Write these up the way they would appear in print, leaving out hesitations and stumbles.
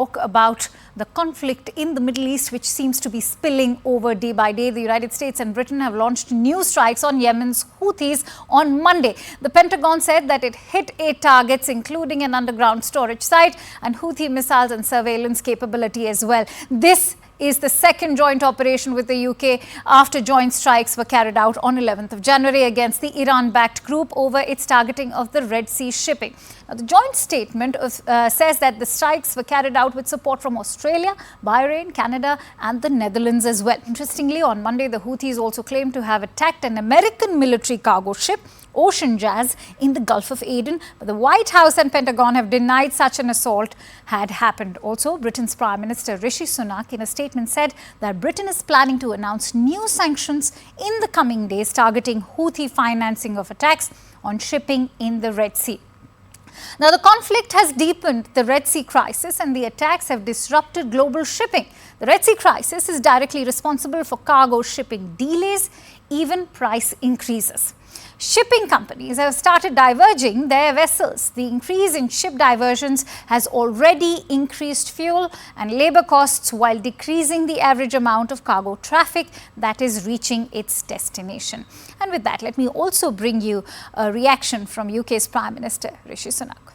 About the conflict in the Middle East, which seems to be spilling over day by day. The United States and Britain have launched new strikes on Yemen's Houthis on Monday. The Pentagon said that it hit 8 targets, including an underground storage site and Houthi missiles and surveillance capability as well. This is the second joint operation with the UK after joint strikes were carried out on 11th of January against the Iran-backed group over its targeting of the Red Sea shipping. Now, the joint statement says that the strikes were carried out with support from Australia, Bahrain, Canada and the Netherlands as well. Interestingly, on Monday, the Houthis also claimed to have attacked an American military cargo ship, Ocean Jazz, in the Gulf of Aden, but the White House and Pentagon have denied such an assault had happened. Also, Britain's Prime Minister Rishi Sunak in a statement said that Britain is planning to announce new sanctions in the coming days targeting Houthi financing of attacks on shipping in the Red Sea. Now, the conflict has deepened the Red Sea crisis and the attacks have disrupted global shipping. The Red Sea crisis is directly responsible for cargo shipping delays, even price increases. Shipping companies have started diverging their vessels. The increase in ship diversions has already increased fuel and labor costs while decreasing the average amount of cargo traffic that is reaching its destination. And with that, let me also bring you a reaction from UK's Prime Minister Rishi Sunak.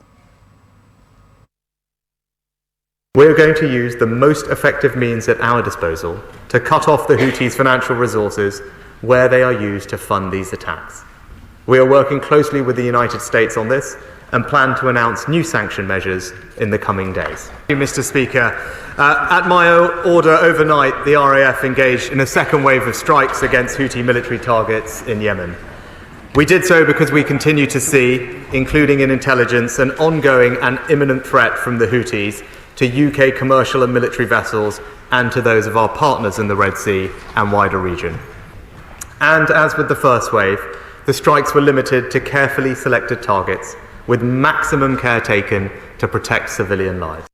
We're going to use the most effective means at our disposal to cut off the Houthis' financial resources where they are used to fund these attacks. We are working closely with the United States on this and plan to announce new sanction measures in the coming days. Mr. Speaker, at my order overnight, the RAF engaged in a second wave of strikes against Houthi military targets in Yemen. We did so because we continue to see, including in intelligence, an ongoing and imminent threat from the Houthis to UK commercial and military vessels and to those of our partners in the Red Sea and wider region. And as with the first wave, the strikes were limited to carefully selected targets with maximum care taken to protect civilian lives.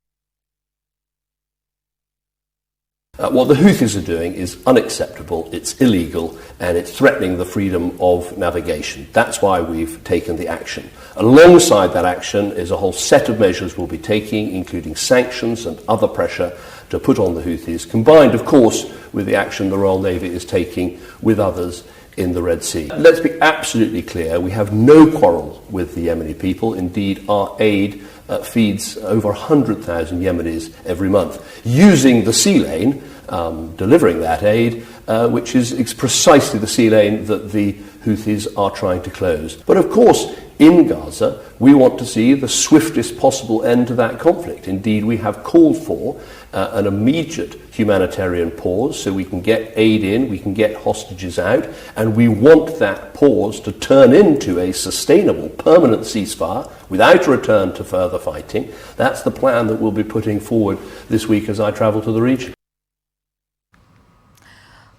What the Houthis are doing is unacceptable, it's illegal, and it's threatening the freedom of navigation. That's why we've taken the action. Alongside that action is a whole set of measures we'll be taking, including sanctions and other pressure to put on the Houthis, combined, of course, with the action the Royal Navy is taking with others in the Red Sea. Let's be absolutely clear, we have no quarrel with the Yemeni people. Indeed, our aid feeds over 100,000 Yemenis every month, using the sea lane, delivering that aid, which is precisely the sea lane that the Houthis are trying to close. But of course, in Gaza, we want to see the swiftest possible end to that conflict. Indeed, we have called for an immediate humanitarian pause so we can get aid in, we can get hostages out, and we want that pause to turn into a sustainable, permanent ceasefire without a return to further fighting. That's the plan that we'll be putting forward this week as I travel to the region.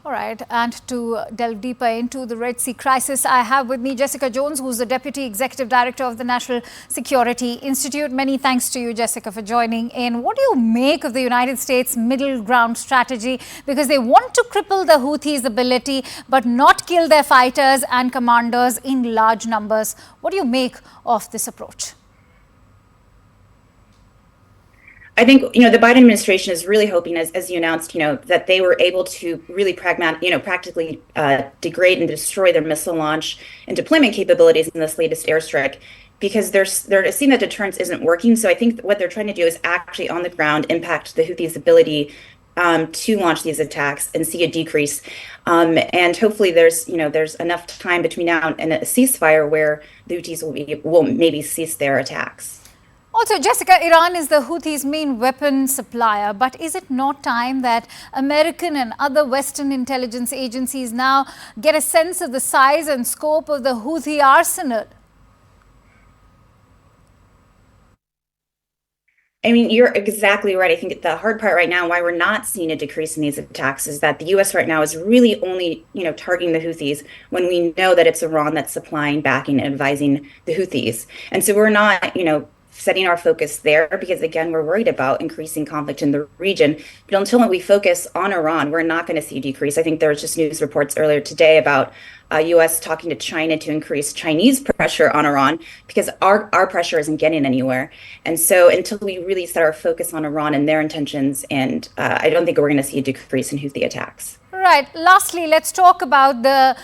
All right, and to delve deeper into the Red Sea crisis, I have with me Jessica Jones, who's the Deputy Executive Director of the National Security Institute. Many thanks to you, Jessica, for joining in. What do you make of the United States middle ground strategy? Because they want to cripple the Houthis' ability, but not kill their fighters and commanders in large numbers. What do you make of this approach? I think, the Biden administration is really hoping, as you announced, that they were able to really practically degrade and destroy their missile launch and deployment capabilities in this latest airstrike, because they're seeing that deterrence isn't working. So I think what they're trying to do is actually on the ground impact the Houthis' ability to launch these attacks and see a decrease. And hopefully there's enough time between now and a ceasefire where the Houthis will maybe cease their attacks. Also, Jessica, Iran is the Houthis' main weapon supplier, but is it not time that American and other Western intelligence agencies now get a sense of the size and scope of the Houthi arsenal? I mean, you're exactly right. I think the hard part right now, why we're not seeing a decrease in these attacks, is that the U.S. right now is really only, targeting the Houthis when we know that it's Iran that's supplying, backing, and advising the Houthis. And so we're not, setting our focus there because, again, we're worried about increasing conflict in the region. But until we focus on Iran, we're not going to see a decrease. I think there was just news reports earlier today about U.S. talking to China to increase Chinese pressure on Iran because our pressure isn't getting anywhere. And so until we really set our focus on Iran and their intentions, and I don't think we're going to see a decrease in Houthi attacks. Right. Lastly, let's talk about the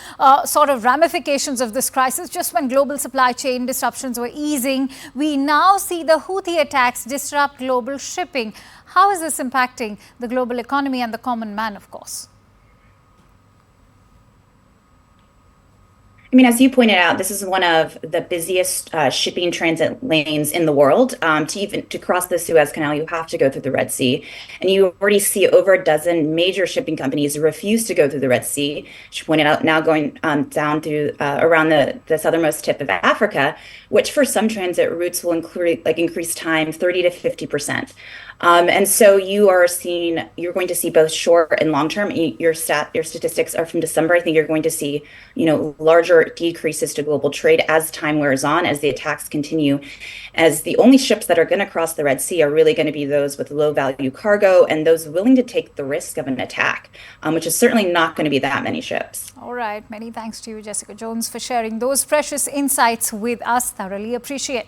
sort of ramifications of this crisis. Just when global supply chain disruptions were easing, we now see the Houthi attacks disrupt global shipping. How is this impacting the global economy and the common man, of course? I mean, as you pointed out, this is one of the busiest shipping transit lanes in the world. To cross the Suez Canal, you have to go through the Red Sea. And you already see over a dozen major shipping companies refuse to go through the Red Sea. She pointed out now going down through around the southernmost tip of Africa, which for some transit routes will increase time 30 to 50%. And so you're going to see both short and long term. Your statistics are from December. I think you're going to see, larger decreases to global trade as time wears on, as the attacks continue, as the only ships that are going to cross the Red Sea are really going to be those with low value cargo and those willing to take the risk of an attack, which is certainly not going to be that many ships. All right. Many thanks to you, Jessica Jones, for sharing those precious insights with us. Thoroughly appreciate.